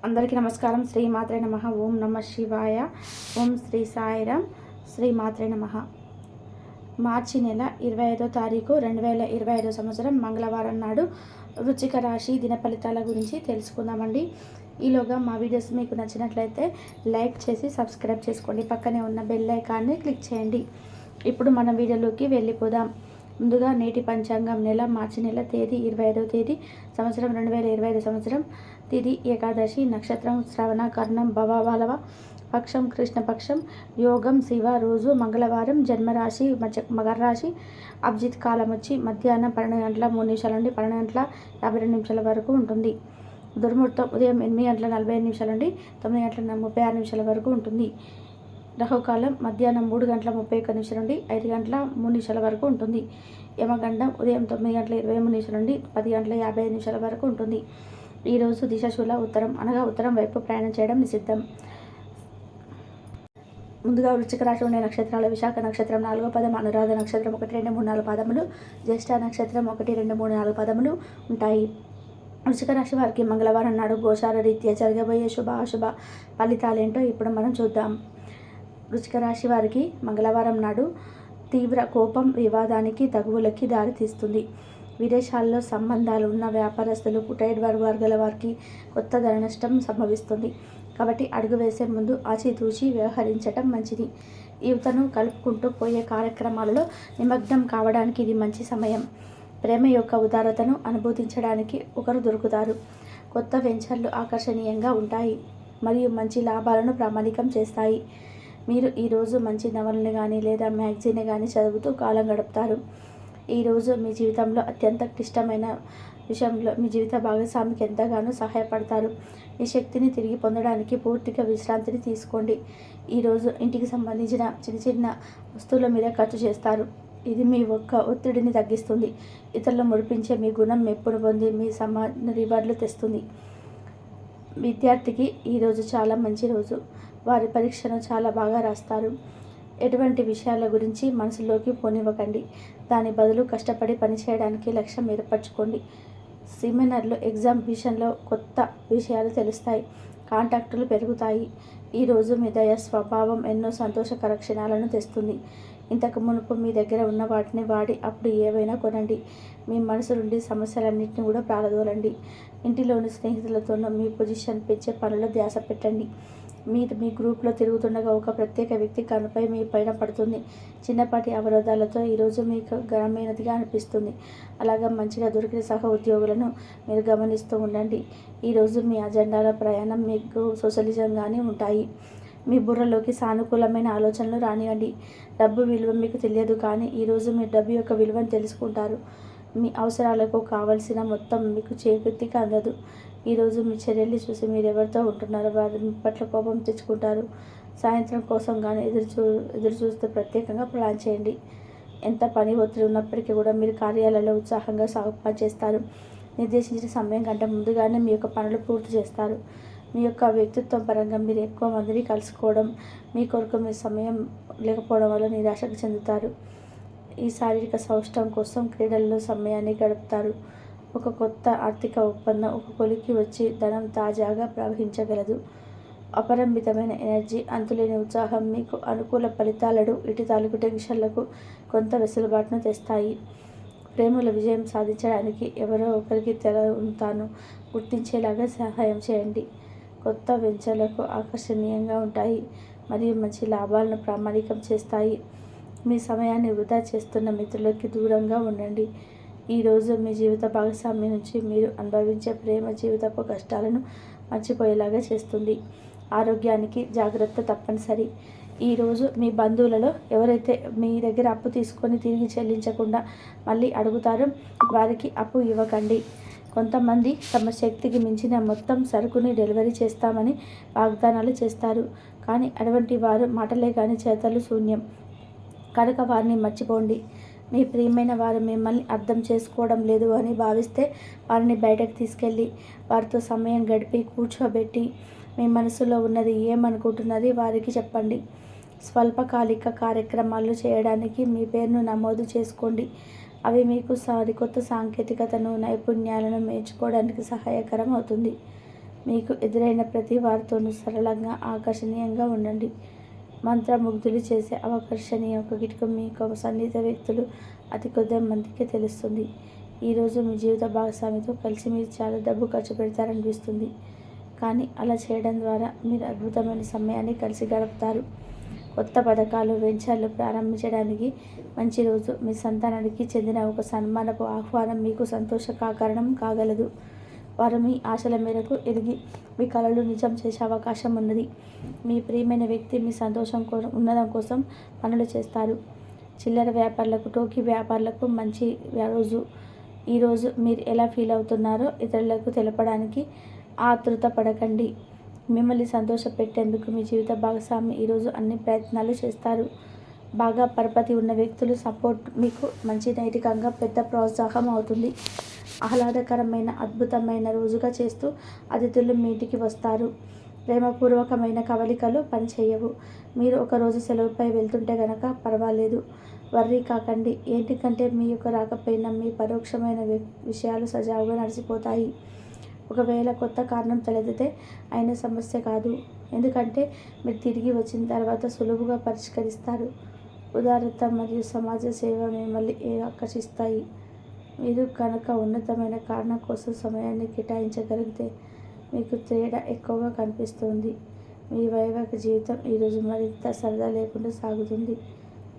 అందరికీ నమస్కారం. శ్రీ మాత్రే నమః. ఓం నమ శివాయ. ఓం శ్రీ సాయిరామ్. శ్రీ మాత్రే నమః. మార్చి నెల 25వ తారీఖు 2025 సంవత్సరం మంగళవారం నాడు వృశ్చిక రాశి దిన ఫలితాల గురించి తెలుసుకుందామండి. ఈలోగా మా వీడియోస్ మీకు నచ్చినట్లయితే లైక్ చేసి సబ్స్క్రైబ్ చేసుకోండి. పక్కనే ఉన్న బెల్ ఐకాన్ని క్లిక్ చేయండి. ఇప్పుడు మన వీడియోలోకి వెళ్ళిపోదాం. ముందుగా నేటి పంచాంగం నెల మార్చి నెల తేదీ 25వ తేదీ సంవత్సరం 2025 సంవత్సరం తిథి ఏకాదశి, నక్షత్రం శ్రవణ, కర్ణం భవ, పక్షం కృష్ణపక్షం, యోగం శివ, రోజు మంగళవారం, జన్మరాశి మకర రాశి, అభిజిత్ కాలం వచ్చి మధ్యాహ్నం 12 గంటల 3 నిమిషాల నుండి 12 గంటల 52 నిమిషాల వరకు ఉంటుంది. దుర్ముహూర్తం ఉదయం 8 గంటల 45 నిమిషాల నుండి 9 గంటల 36 నిమిషాల వరకు ఉంటుంది. రాహుకాలం మధ్యాహ్నం 3 గంటల 31 నిమిషాల నుండి 5 గంటల 3 నిమిషాల వరకు ఉంటుంది. యమగండం ఉదయం 9 గంటల 23 నిమిషాల నుండి 10 గంటల 55 నిమిషాల వరకు ఉంటుంది. ఈరోజు దిశాశూల ఉత్తరం, అనగా ఉత్తరం వైపు ప్రయాణం చేయడం నిషిద్ధం. ముందుగా వృశ్చిక రాశిలో ఉండే నక్షత్రాలు: విశాఖ నక్షత్రం 4వ పదం, అనురాధ నక్షత్రం 1, 2, 3, 4 పదములు, జ్యేష్ఠ నక్షత్రం 1, 2, 3, 4 పదములు ఉంటాయి. వృశ్చిక రాశి వారికి మంగళవారం నాడు గోచార రీత్యా జరగబోయే శుభ అశుభ ఫలితాలేంటో ఇప్పుడు మనం చూద్దాం. వృశ్చిక రాశి వారికి మంగళవారం నాడు తీవ్ర కోపం వివాదానికి, తగువులకి దారితీస్తుంది. విదేశాల్లో సంబంధాలు ఉన్న వ్యాపారస్తులు, కుటైడ్ వర్గాల వారికి కొత్త ధన నష్టం సంభవిస్తుంది. కాబట్టి అడుగు వేసే ముందు ఆచితూచి వ్యవహరించటం మంచిది. యువతను కలుపుకుంటూ పోయే కార్యక్రమాలలో నిమగ్నం కావడానికి ఇది మంచి సమయం. ప్రేమ యొక్క ఉదారతను అనుభూతించడానికి ఒకరు దొరుకుతారు. కొత్త వెంచర్లు ఆకర్షణీయంగా ఉంటాయి మరియు మంచి లాభాలను ప్రామాణికం చేస్తాయి. మీరు ఈరోజు మంచి నవలను కానీ లేదా మ్యాగజైన్ కానీ చదువుతూ కాలం గడుపుతారు. ఈరోజు మీ జీవితంలో అత్యంత క్లిష్టమైన విషయంలో మీ జీవిత భాగస్వామికి ఎంతగానో సహాయపడతారు. మీ శక్తిని తిరిగి పొందడానికి పూర్తిగా విశ్రాంతిని తీసుకోండి. ఈరోజు ఇంటికి సంబంధించిన చిన్న చిన్న వస్తువుల మీద ఖర్చు చేస్తారు. ఇది మీ ఒత్తిడిని తగ్గిస్తుంది. ఇతరులు మురిపించే మీ గుణం మెప్పును పొంది మీ సమాన రివార్డులు తెస్తుంది. విద్యార్థికి ఈరోజు చాలా మంచి రోజు. వారి పరీక్షను చాలా బాగా రాస్తారు. ఎటువంటి విషయాల గురించి మనసులోకి పోనివ్వకండి. దాని బదులు కష్టపడి పనిచేయడానికి లక్ష్యం ఏర్పరచుకోండి. సెమినార్లు, ఎగ్జామినేషన్లో కొత్త విషయాలు తెలుస్తాయి. కాంటాక్టులు పెరుగుతాయి. ఈరోజు మీ దయ స్వభావం ఎన్నో సంతోషకర క్షణాలను తెస్తుంది. ఇంతకు మునుపు మీ దగ్గర ఉన్న వాటిని వాడి అప్పుడు ఏవైనా కొనండి. మీ మనసు నుండి సమస్యలన్నింటినీ కూడా ప్రారదోలండి. ఇంటిలోని స్నేహితులతోనూ మీ పొజిషన్ పెంచే పనుల్లో ధ్యాస పెట్టండి. మీరు మీ గ్రూప్లో తిరుగుతుండగా ఒక ప్రత్యేక వ్యక్తి కనుపై మీ పైన పడుతుంది. చిన్నపాటి అవరోధాలతో ఈరోజు మీకు ఘనమైనదిగా అనిపిస్తుంది. అలాగా మంచిగా దొరికిన సహ ఉద్యోగులను మీరు గమనిస్తూ ఉండండి. ఈరోజు మీ అజెండాల ప్రయాణం మీకు సోషలిజంగానే ఉంటాయి. మీ బుర్రలోకి సానుకూలమైన ఆలోచనలు రానివ్వండి. డబ్బు విలువ మీకు తెలియదు, కానీ ఈరోజు మీరు డబ్బు యొక్క విలువను తెలుసుకుంటారు. మీ అవసరాలకు కావలసిన మొత్తం మీకు చేతికి అందదు. ఈరోజు మీ చర్యల్ని చూసి మీరు ఎవరితో ఉంటున్నారో వారి పట్ల కోపం తెచ్చుకుంటారు. సాయంత్రం కోసం కానీ ఎదురు చూస్తే ప్రత్యేకంగా ప్లాన్ చేయండి. ఎంత పని ఒత్తిడి ఉన్నప్పటికీ కూడా మీరు కార్యాలయంలో ఉత్సాహంగా పనిచేస్తారు. నిర్దేశించిన సమయం కంటే ముందుగానే మీ యొక్క పనులు పూర్తి చేస్తారు. మీ యొక్క వ్యక్తిత్వం పరంగా మీరు ఎక్కువ మందిని కలుసుకోవడం, మీ కొరకు మీ సమయం లేకపోవడం వల్ల నిరాశకు చెందుతారు. ఈ శారీరక సౌష్ఠవం కోసం క్రీడల్లో సమయాన్ని గడుపుతారు. ఒక కొత్త ఆర్థిక ఒప్పందం ఒక కొలికి వచ్చి ధనం తాజాగా ప్రవహించగలదు. అపరిమితమైన ఎనర్జీ, అంతులేని ఉత్సాహం మీకు అనుకూల ఫలితాలను, ఇటు తాలూకు టెన్షన్లకు కొంత వెసులుబాటును తెస్తాయి. ప్రేమల విజయం సాధించడానికి ఎవరో ఒకరికి తాను గుర్తించేలాగా సహాయం చేయండి. కొత్త వెంచర్లకు ఆకర్షణీయంగా ఉంటాయి మరియు మంచి లాభాలను ప్రామాణికం చేస్తాయి. మీ సమయాన్ని వృధా చేస్తున్న మిత్రులకి దూరంగా ఉండండి. ఈరోజు మీ జీవిత భాగస్వామి నుంచి మీరు అనుభవించే ప్రేమ జీవితపు కష్టాలను మర్చిపోయేలాగా చేస్తుంది. ఆరోగ్యానికి జాగ్రత్త తప్పనిసరి. ఈరోజు మీ బంధువులలో ఎవరైతే మీ దగ్గర అప్పు తీసుకొని తిరిగి చెల్లించకుండా మళ్ళీ అడుగుతారో వారికి అప్పు ఇవ్వకండి. కొంతమంది తమ శక్తికి మించిన మొత్తం సరుకుని డెలివరీ చేస్తామని వాగ్దానాలు చేస్తారు, కానీ అటువంటి వారు మాటలే కానీ చేతలు శూన్యం. కనుక వారిని మర్చిపోండి. మీ ప్రియమైన వారు మిమ్మల్ని అర్థం చేసుకోవడం లేదు అని భావిస్తే వారిని బయటకు తీసుకెళ్ళి వారితో సమయం గడిపి కూర్చోబెట్టి మీ మనసులో ఉన్నది ఏమనుకుంటున్నది వారికి చెప్పండి. స్వల్పకాలిక కార్యక్రమాలు చేయడానికి మీ పేరును నమోదు చేసుకోండి. అవి మీకు సరికొత్త సాంకేతికతను, నైపుణ్యాలను నేర్చుకోవడానికి సహాయకరం అవుతుంది. మీకు ఎదురైన ప్రతి వారితోనూ సరళంగా ఆకర్షణీయంగా ఉండండి. మంత్రముగ్ధులు చేసే ఆకర్షణీయ ఒక కిటుకు మీకు సన్నిహిత వ్యక్తులు అతి కొద్ది మందికి తెలుస్తుంది. ఈరోజు మీ జీవిత భాగస్వామితో కలిసి మీరు చాలా డబ్బు ఖర్చు పెడతారనిపిస్తుంది. కానీ అలా చేయడం ద్వారా మీరు అద్భుతమైన సమయాన్ని కలిసి గడుపుతారు. కొత్త పథకాలు, వెంచర్లు ప్రారంభించడానికి మంచి రోజు. మీ సంతానానికి చెందిన ఒక సన్మానపు ఆహ్వానం మీకు సంతోష కారణం కాగలదు. వారు మీ ఆశల మేరకు ఎదిగి మీ కలలు నిజం చేసే అవకాశం ఉన్నది. మీ ప్రియమైన వ్యక్తి మీ సంతోషం ఉన్నతం కోసం పనులు చేస్తారు. చిల్లర వ్యాపారులకు, టోకీ వ్యాపారులకు మంచి రోజు. ఈరోజు మీరు ఎలా ఫీల్ అవుతున్నారో ఇతరులకు తెలపడానికి ఆతృత పడకండి. మిమ్మల్ని సంతోషపెట్టేందుకు మీ జీవిత భాగస్వామి ఈరోజు అన్ని ప్రయత్నాలు చేస్తారు. బాగా పరపతి ఉన్న వ్యక్తులు సపోర్ట్ మీకు మంచి నైతికంగా పెద్ద ప్రోత్సాహం అవుతుంది. ఆహ్లాదకరమైన అద్భుతమైన రోజుగా చేస్తూ అతిథులు మీ ఇంటికి వస్తారు. ప్రేమపూర్వకమైన కవలికలు పనిచేయవు. మీరు ఒకరోజు సెలవుపై వెళ్తుంటే గనక పర్వాలేదు, వర్రీ కాకండి. ఏంటికంటే మీ యొక్క రాకపోయినా మీ పరోక్షమైన విషయాలు సజావుగా నడిచిపోతాయి. ఒకవేళ కొత్త కారణం తలెత్తితే అయిన సమస్య కాదు. ఎందుకంటే మీరు తిరిగి వచ్చిన తర్వాత సులువుగా పరిష్కరిస్తారు. ఉదారత మరియు సమాజ సేవ మిమ్మల్ని ఆకర్షిస్తాయి. మీరు కనుక ఉన్నతమైన కారణం కోసం సమయాన్ని కేటాయించగలిగితే మీకు తేడా ఎక్కువగా కనిపిస్తుంది. మీ వైవాహిక జీవితం ఈరోజు మరింత సరదా లేకుండా సాగుతుంది.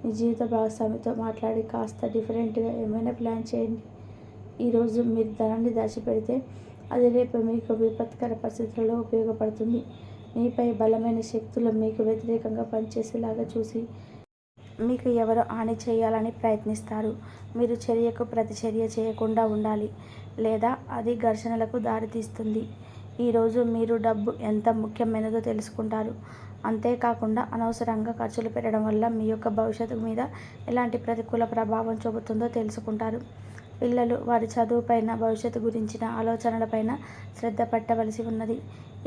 మీ జీవిత భాగస్వామితో మాట్లాడి కాస్త డిఫరెంట్గా ఏమైనా ప్లాన్ చేయండి. ఈరోజు మీరు ధనాన్ని దాచిపెడితే అది రేపు మీకు విపత్కర పరిస్థితులలో ఉపయోగపడుతుంది. మీపై బలమైన శక్తులు మీకు వ్యతిరేకంగా పనిచేసేలాగా చూసి మీకు ఎవరో హాని చేయాలని ప్రయత్నిస్తారు. మీరు చర్యకు ప్రతిచర్య చేయకుండా ఉండాలి, లేదా అది ఘర్షణలకు దారితీస్తుంది. ఈరోజు మీరు డబ్బు ఎంత ముఖ్యమైనదో తెలుసుకుంటారు. అంతేకాకుండా అనవసరంగా ఖర్చులు పెట్టడం వల్ల మీ యొక్క భవిష్యత్తు మీద ఎలాంటి ప్రతికూల ప్రభావం చూపుతుందో తెలుసుకుంటారు. పిల్లలు వారి చదువుపైన, భవిష్యత్తు గురించిన ఆలోచనలపైన శ్రద్ధ పెట్టవలసి ఉన్నది.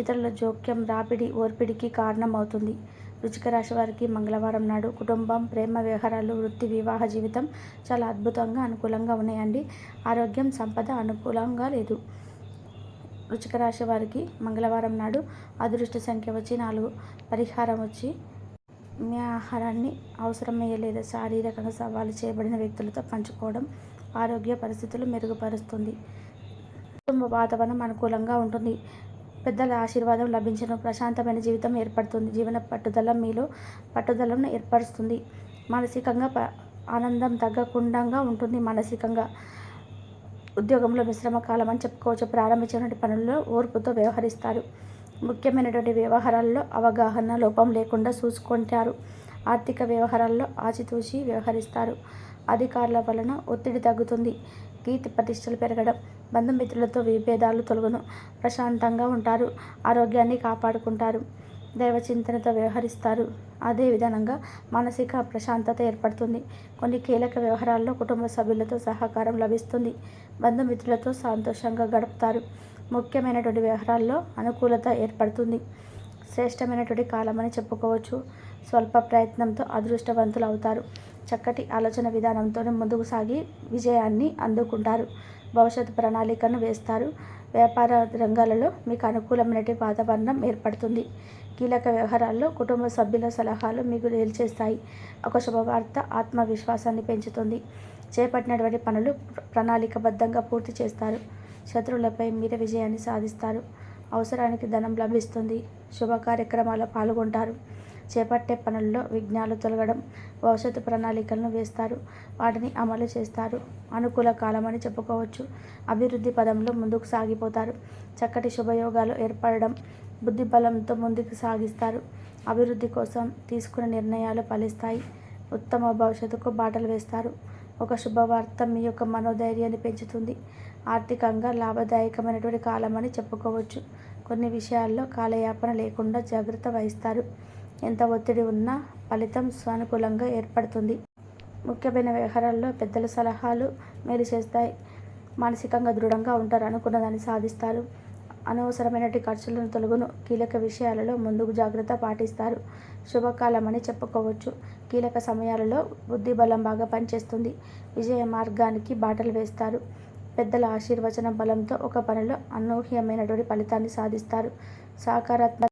ఇతరుల జోక్యం రాపిడి, ఓర్పిడికి కారణం అవుతుంది. వృశ్చిక రాశి వారికి మంగళవారం నాడు కుటుంబం, ప్రేమ వ్యవహారాలు, వృత్తి, వివాహ జీవితం చాలా అద్భుతంగా అనుకూలంగా ఉన్నాయండి. ఆరోగ్యం, సంపద అనుకూలంగా లేదు. వృశ్చిక రాశి వారికి మంగళవారం నాడు అదృష్ట సంఖ్య వచ్చి 4. పరిహారం వచ్చి మీ ఆహారాన్ని అవసరమయ్యే లేదా శారీరకంగా సవాలు చేయబడిన వ్యక్తులతో పంచుకోవడం ఆరోగ్య పరిస్థితులు మెరుగుపరుస్తుంది. కుటుంబ వాతావరణం అనుకూలంగా ఉంటుంది. పెద్దల ఆశీర్వాదం లభించడం, ప్రశాంతమైన జీవితం ఏర్పడుతుంది. జీవన పట్టుదల మీలో పట్టుదలను ఏర్పరుస్తుంది. మానసికంగా ఆనందం తగ్గకుండా ఉంటుంది. మానసికంగా ఉద్యోగంలో మిశ్రమ కాలం అని చెప్పుకోవచ్చు. ప్రారంభించినటువంటి పనుల్లో ఓర్పుతో వ్యవహరిస్తారు. ముఖ్యమైనటువంటి వ్యవహారాల్లో అవగాహన లోపం లేకుండా చూసుకుంటారు. ఆర్థిక వ్యవహారాల్లో ఆచితూచి వ్యవహరిస్తారు. అధికారుల వలన ఒత్తిడి తగ్గుతుంది. కీర్తి ప్రతిష్టలు పెరగడం, బంధుమిత్రులతో విభేదాలు తొలగును. ప్రశాంతంగా ఉంటారు. ఆరోగ్యాన్ని కాపాడుకుంటారు. దైవచింతనతో వ్యవహరిస్తారు. అదే విధంగా మానసిక ప్రశాంతత ఏర్పడుతుంది. కొన్ని కీలక వ్యవహారాల్లో కుటుంబ సభ్యులతో సహకారం లభిస్తుంది. బంధుమిత్రులతో సంతోషంగా గడుపుతారు. ముఖ్యమైనటువంటి వ్యవహారాల్లో అనుకూలత ఏర్పడుతుంది. శ్రేష్టమైనటువంటి కాలమని చెప్పుకోవచ్చు. స్వల్ప ప్రయత్నంతో అదృష్టవంతులు అవుతారు. చక్కటి ఆలోచన విధానంతో ముందుకు సాగి విజయాన్ని అందుకుంటారు. భవిష్యత్తు ప్రణాళికను వేస్తారు. వ్యాపార రంగాలలో మీకు అనుకూలమైన వాతావరణం ఏర్పడుతుంది. కీలక వ్యవహారాల్లో కుటుంబ సభ్యుల సలహాలు మీకు మేలు చేస్తాయి. ఒక శుభవార్త ఆత్మవిశ్వాసాన్ని పెంచుతుంది. చేపట్టినటువంటి పనులు ప్రణాళికబద్ధంగా పూర్తి చేస్తారు. శత్రువులపై మీరే విజయాన్ని సాధిస్తారు. అవసరానికి ధనం లభిస్తుంది. శుభ కార్యక్రమాల్లో పాల్గొంటారు. చేపట్టే పనుల్లో విఘ్నాలు తొలగడం, భవిష్యత్తు ప్రణాళికలను వేస్తారు. వాటిని అమలు చేస్తారు. అనుకూల కాలమని చెప్పుకోవచ్చు. అభివృద్ధి పదంలో ముందుకు సాగిపోతారు. చక్కటి శుభయోగాలు ఏర్పడడం, బుద్ధి బలంతో ముందుకు సాగిస్తారు. అభివృద్ధి కోసం తీసుకున్న నిర్ణయాలు ఫలిస్తాయి. ఉత్తమ భవిష్యత్తుకు బాటలు వేస్తారు. ఒక శుభవార్త మీ యొక్క మనోధైర్యాన్ని పెంచుతుంది. ఆర్థికంగా లాభదాయకమైనటువంటి కాలమని చెప్పుకోవచ్చు. కొన్ని విషయాల్లో కాలయాపన లేకుండా జాగ్రత్త వహిస్తారు. ఎంత ఒత్తిడి ఉన్నా ఫలితం సానుకూలంగా ఏర్పడుతుంది. ముఖ్యమైన వ్యవహారాల్లో పెద్దల సలహాలు మేలు చేస్తాయి. మానసికంగా దృఢంగా ఉంటారు. అనుకున్న దాన్ని సాధిస్తారు. అనవసరమైనటువంటి ఖర్చులను తొలగును. కీలక విషయాలలో ముందుకు జాగ్రత్త పాటిస్తారు. శుభకాలమని చెప్పుకోవచ్చు. కీలక సమయాలలో బుద్ధి బలం బాగా పనిచేస్తుంది. విజయ మార్గానికి బాటలు వేస్తారు. పెద్దల ఆశీర్వచనం బలంతో ఒక పనిలో అనూహ్యమైనటువంటి ఫలితాన్ని సాధిస్తారు. సకారాత్మక